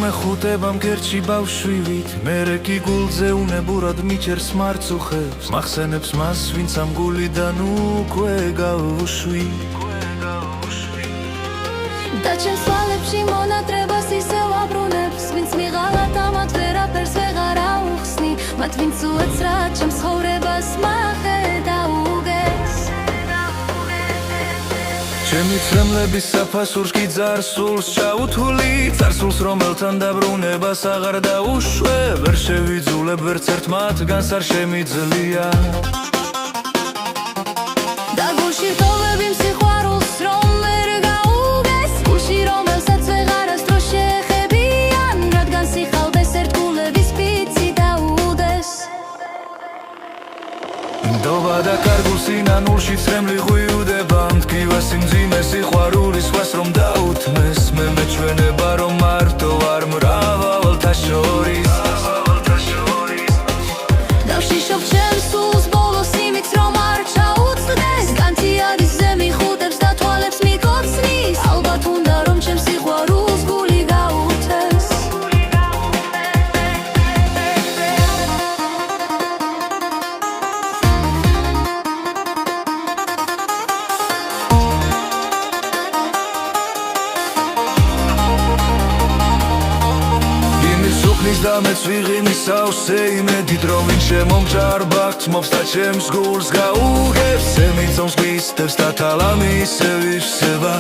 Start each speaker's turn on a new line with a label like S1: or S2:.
S1: მეხუტებამ გერჩი ბავშვივით მერე კი გულზე უნებურად მიჭერს მარწუხებს მახსენებს მას ვინც ამ გულიდან უკვე გავუშვი
S2: და ჩემს თვალებში მონატრებას ისე ვაბრუნებს ვინც მიღალათ ამათ ვერაფერს ვეღარ აუხსნი მათ ვინც უეცრად ჩემს ცხოვრებას მახედაუგეს
S1: ჩემი ცრემლების საფასურს კი ძარსულს ჩაუთვლი ძარსულს რომელთან დაბრუნებას აღარ დაუშვე ვერ შევიძულებ ვერც ერთ მათგანს არ შემიძლია
S2: და გულში ვტოვები მსიყვარულს რომ ვერ გაუგეს გულში რომელსაც ვეღარასდრო შეეხებიან რადგან სიხალდეს ერთგულების ფიცი დაუდეს
S1: ნდობა და კარგულ სინანულში ცრემლი ღვიუდება მტკივა სიმძიმე სიყვარული სხვას რომ დაუთმეს მე მეჩვენება რომ მარტო არ მრავალთა შორის
S2: დავშიშობ ჩემს სულს ბოლოს იმით რომ არ ჩაუწდეს განთიადის ზემიხუტებს და თვალებს მიკოცნის ალბათ უნდა რომ ჩემს სიყვარულს გული გაუთეს
S1: და მეც ვიღიმის სავსე იმედით რომ ვინ შემომჭარბაქს მობს და ჩემს გულს გაუგებს ემიწონს გვისტებს და თალამი ისე ვივსება